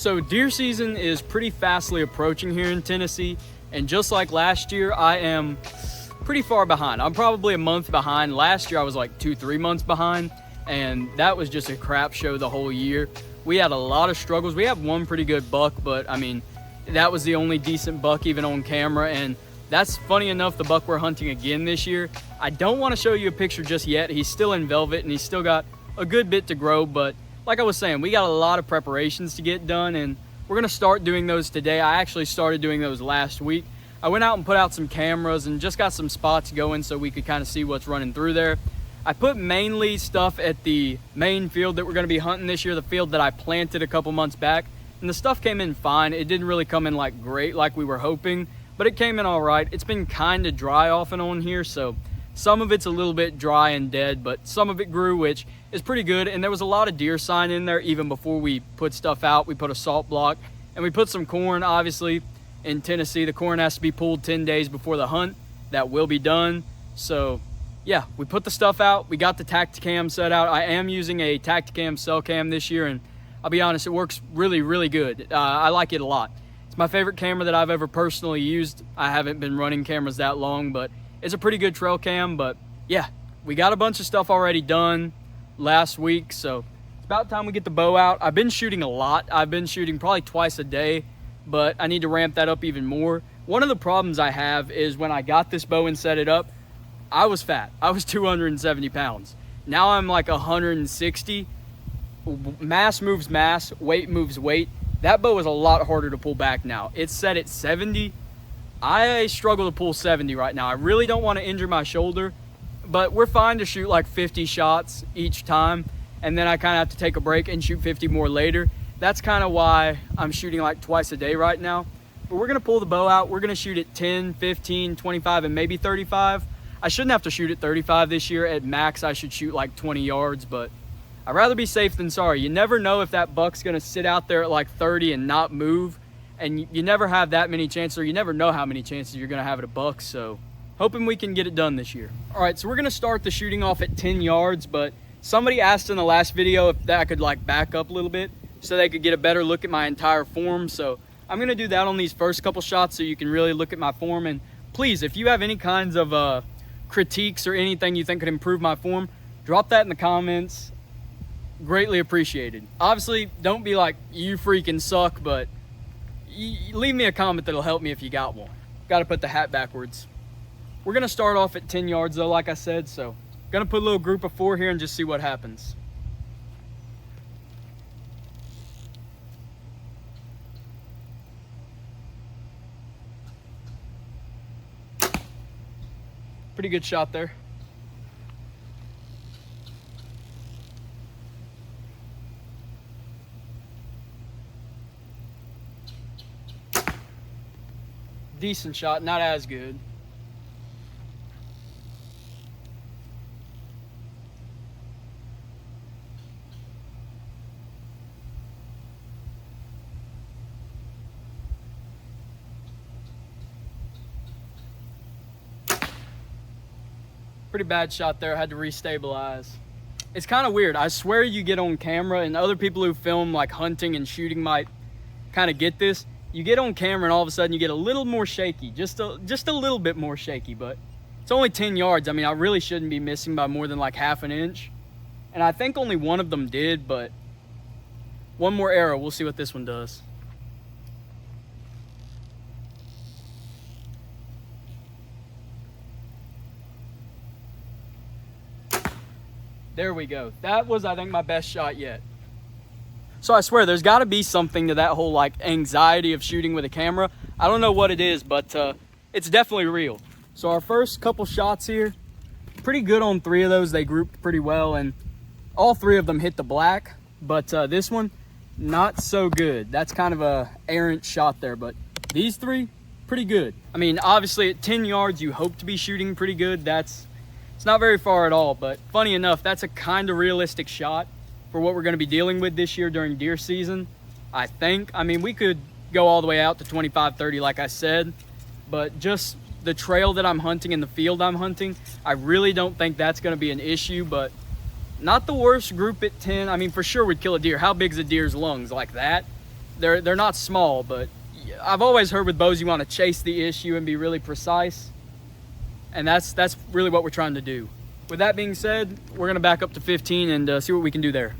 So deer season is pretty fastly approaching here in Tennessee, and just like last year, I am pretty far behind. I'm probably a month behind. Last year I was like 2-3 months behind, and that was just a crap show the whole year. We had a lot of struggles. We had one pretty good buck, but I mean, that was the only decent buck even on camera, and that's funny enough the buck we're hunting again this year. I don't want to show you a picture just yet. He's still in velvet and he's still got a good bit to grow, but like I was saying, we got a lot of preparations to get done, and we're gonna start doing those today. I actually started doing those last week. I went out and put out some cameras and just got some spots going so we could kind of see what's running through there. I put mainly stuff at the main field that we're gonna be hunting this year, the field that I planted a couple months back, and the stuff came in fine. It didn't really come in like great like we were hoping, but it came in all right. It's been kind of dry off and on here, so some of it's a little bit dry and dead, but some of it grew, which is pretty good. And there was a lot of deer sign in there even before we put stuff out. We put a salt block and we put some corn. Obviously in Tennessee, the corn has to be pulled 10 days before the hunt. That will be done. So yeah, we put the stuff out. We got the Tactacam set out. I am using a Tactacam cell cam this year, and I'll be honest, it works really, really good. I like it a lot. It's my favorite camera that I've ever personally used. I haven't been running cameras that long, but it's a pretty good trail cam. But yeah, we got a bunch of stuff already done last week, so it's about time we get the bow out. I've been shooting a lot. I've been shooting probably twice a day, but I need to ramp that up even more. One of the problems I have is when I got this bow and set it up, I was fat. I was 270 pounds. Now I'm like 160. Mass moves mass, weight moves weight. That bow is a lot harder to pull back now. It's set at 70. I struggle to pull 70 right now. I really don't want to injure my shoulder, but we're fine to shoot like 50 shots each time, and then I kind of have to take a break and shoot 50 more later. That's kind of why I'm shooting like twice a day right now. But we're going to pull the bow out. We're going to shoot at 10, 15, 25, and maybe 35. I shouldn't have to shoot at 35 this year. At max, I should shoot like 20 yards, but I'd rather be safe than sorry. You never know if that buck's going to sit out there at like 30 and not move, and you never have that many chances, or you never know how many chances you're going to have at a buck. So hoping we can get it done this year. All right, so we're going to start the shooting off at 10 yards, but somebody asked in the last video if that I could like back up a little bit so they could get a better look at my entire form. So I'm going to do that on these first couple shots so you can really look at my form. And please, if you have any kinds of critiques or anything you think could improve my form, drop that in the comments. Greatly appreciated. Obviously, don't be like, you freaking suck, but leave me a comment that'll help me if you got one. Got to put the hat backwards. We're going to start off at 10 yards though, like I said, so going to put a little group of 4 here and just see what happens. Pretty good shot there. Decent shot, not as good. Pretty bad shot there, I had to restabilize. It's kind of weird. I swear you get on camera, and other people who film like hunting and shooting might kind of get this. You get on camera and all of a sudden you get a little more shaky, just a little bit more shaky, but it's only 10 yards. I mean, I really shouldn't be missing by more than like half an inch. And I think only one of them did, but one more arrow. We'll see what this one does. There we go. That was, I think, my best shot yet. So I swear, there's got to be something to that whole like anxiety of shooting with a camera. I don't know what it is, but it's definitely real. So our first couple shots here, pretty good on 3 of those. They grouped pretty well, and all 3 of them hit the black. But this one, not so good. That's kind of a errant shot there, but these 3, pretty good. I mean, obviously at 10 yards, you hope to be shooting pretty good. It's not very far at all, but funny enough, that's a kind of realistic shot for what we're going to be dealing with this year during deer season, I think. I mean, we could go all the way out to 25, 30 like I said, but just the trail that I'm hunting and the field I'm hunting, I really don't think that's going to be an issue. But not the worst group at 10. I mean, for sure we'd kill a deer. How big is a deer's lungs? Like that? They're not small, but I've always heard with bows you want to chase the issue and be really precise. And that's really what we're trying to do. With that being said, we're gonna back up to 15 and see what we can do there.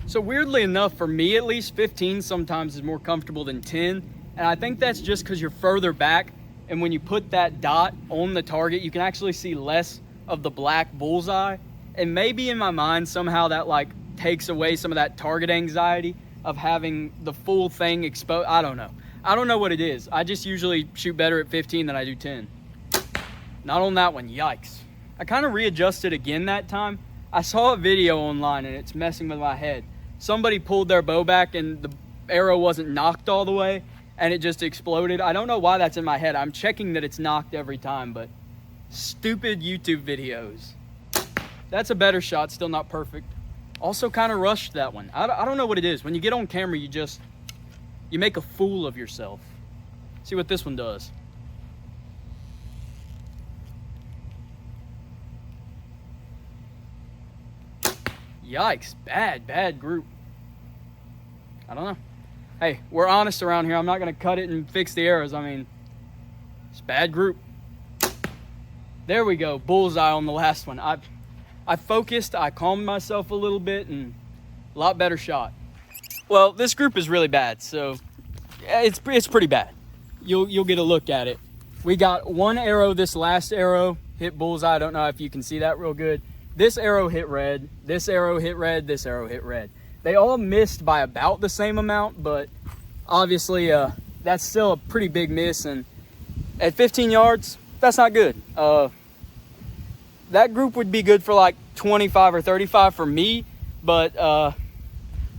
So weirdly enough, for me at least, 15 sometimes is more comfortable than 10. And I think that's just because you're further back, and when you put that dot on the target, you can actually see less of the black bullseye. And maybe in my mind, somehow that like takes away some of that target anxiety of having the full thing exposed. I don't know. I don't know what it is. I just usually shoot better at 15 than I do 10. Not on that one, yikes. I kind of readjusted again that time. I saw a video online and it's messing with my head. Somebody pulled their bow back and the arrow wasn't knocked all the way and it just exploded. I don't know why that's in my head. I'm checking that it's knocked every time, but stupid YouTube videos. That's a better shot, still not perfect. Also kind of rushed that one. I don't know what it is. When you get on camera, you make a fool of yourself. See what this one does. Yikes, bad group. I don't know. Hey, we're honest around here. I'm not gonna cut it and fix the arrows. I mean, it's bad group. There we go, bullseye on the last one. I focused, I calmed myself a little bit, and a lot better shot. Well, this group is really bad, so it's pretty bad. You'll get a look at it. We got one arrow, this last arrow hit bullseye. I don't know if you can see that real good. This arrow hit red, this arrow hit red, this arrow hit red. They all missed by about the same amount, but obviously that's still a pretty big miss, and at 15 yards, that's not good. That group would be good for like 25 or 35 for me, but I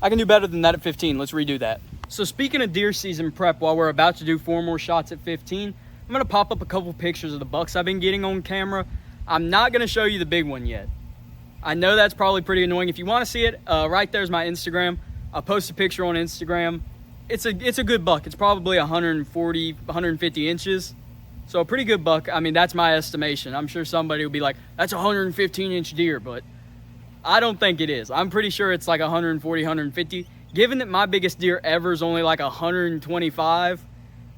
can do better than that at 15. Let's redo that. So speaking of deer season prep, while we're about to do 4 more shots at 15, I'm gonna pop up a couple pictures of the bucks I've been getting on camera. I'm not gonna show you the big one yet. I know that's probably pretty annoying. If you wanna see it, right there's my Instagram. I'll post a picture on Instagram. It's a good buck. It's probably 140, 150 inches. So a pretty good buck. I mean, that's my estimation. I'm sure somebody will be like, that's a 115-inch deer, but I don't think it is. I'm pretty sure it's like 140, 150. Given that my biggest deer ever is only like 125,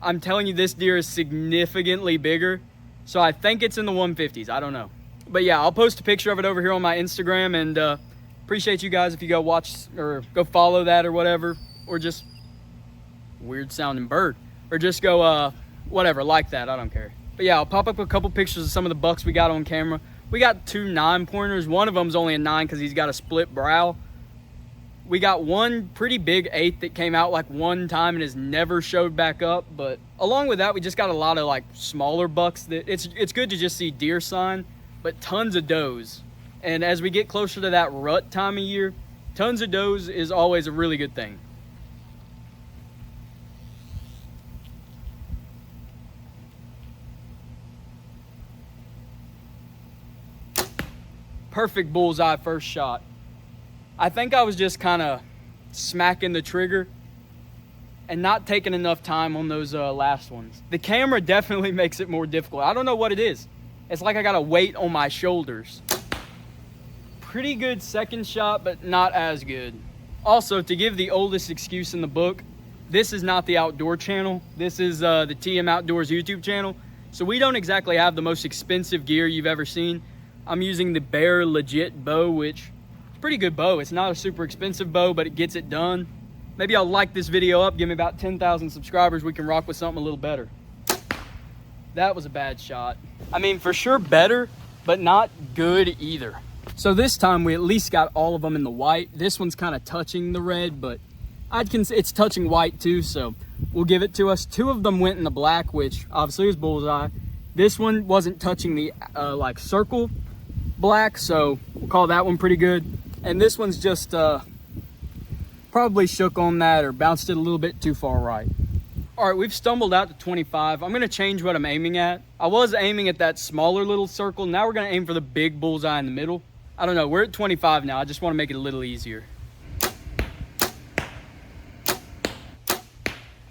I'm telling you this deer is significantly bigger. So I think it's in the 150s. I don't know. But yeah, I'll post a picture of it over here on my Instagram, and appreciate you guys if you go watch or go follow that or whatever, or just weird sounding bird, or just go whatever, like that. I don't care. But yeah, I'll pop up a couple pictures of some of the bucks we got on camera. We got 2 9-pointers. One of them's only a 9 because he's got a split brow. We got one pretty big 8 that came out like one time and has never showed back up. But along with that, we just got a lot of like smaller bucks that it's good to just see deer sign, but tons of does. And as we get closer to that rut time of year, tons of does is always a really good thing. Perfect bullseye first shot. I think I was just kind of smacking the trigger and not taking enough time on those last ones. The camera definitely makes it more difficult. I don't know what it is. It's like I got a weight on my shoulders. Pretty good second shot, but not as good. Also, to give the oldest excuse in the book, this is not the Outdoor channel. This is the TM Outdoors YouTube channel. So we don't exactly have the most expensive gear you've ever seen. I'm using the Bear Legit bow, which is a pretty good bow. It's not a super expensive bow, but it gets it done. Maybe I'll like this video up, give me about 10,000 subscribers, we can rock with something a little better. That was a bad shot. I mean, for sure better, but not good either. So this time we at least got all of them in the white. This one's kind of touching the red, but it's touching white too, so we'll give it to us. 2 of them went in the black, which obviously was bullseye. This one wasn't touching the like circle black, so we'll call that one pretty good. And this one's just probably shook on that or bounced it a little bit too far right. All right, we've stumbled out to 25. I'm gonna change what I'm aiming at. I was aiming at that smaller little circle. Now we're gonna aim for the big bullseye in the middle. I don't know, we're at 25 now. I just wanna make it a little easier.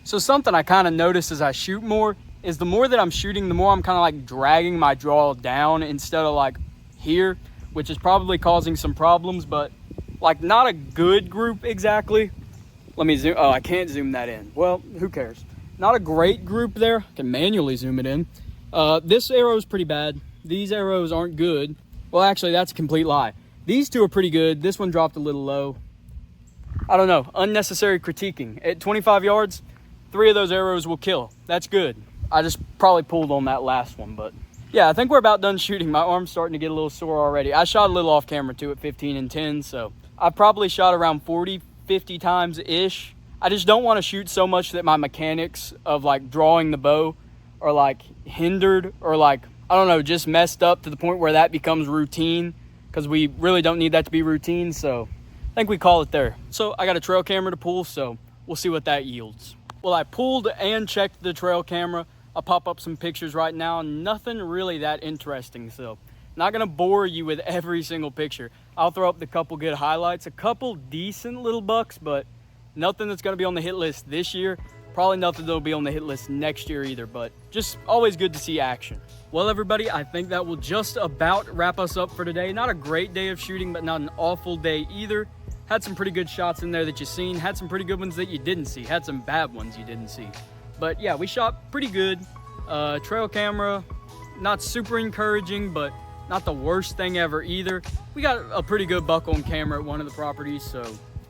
So something I kind of notice as I shoot more is the more that I'm shooting, the more I'm kind of like dragging my draw down instead of like here, which is probably causing some problems, but like not a good group exactly. Let me zoom. Oh, I can't zoom that in. Well, who cares? Not a great group there. I can manually zoom it in. This arrow is pretty bad. These arrows aren't good. Well, actually, that's a complete lie. These two are pretty good. This one dropped a little low. I don't know. Unnecessary critiquing. At 25 yards, 3 of those arrows will kill. That's good. I just probably pulled on that last one, but yeah, I think we're about done shooting. My arm's starting to get a little sore already. I shot a little off camera too at 15 and 10, so I've probably shot around 40, 50 times-ish. I just don't want to shoot so much that my mechanics of like drawing the bow are like hindered or like, I don't know, just messed up to the point where that becomes routine, because we really don't need that to be routine, so I think we call it there. So I got a trail camera to pull, so we'll see what that yields. Well, I pulled and checked the trail camera. I'll pop up some pictures right now. Nothing really that interesting, so not gonna bore you with every single picture. I'll throw up the couple good highlights, a couple decent little bucks, but nothing that's gonna be on the hit list this year. Probably nothing that'll be on the hit list next year either, but just always good to see action. Well, everybody, I think that will just about wrap us up for today. Not a great day of shooting, but not an awful day either. Had some pretty good shots in there that you've seen. Had some pretty good ones that you didn't see. Had some bad ones you didn't see. But yeah, we shot pretty good. Trail camera, not super encouraging, but not the worst thing ever either. We got a pretty good buck on camera at one of the properties, so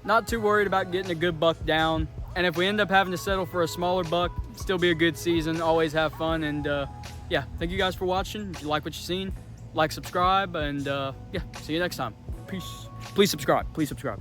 not too worried about getting a good buck down. And if we end up having to settle for a smaller buck, still be a good season. Always have fun. And yeah, thank you guys for watching. If you like what you've seen, like, subscribe, and yeah, see you next time. Peace. Please subscribe. Please subscribe.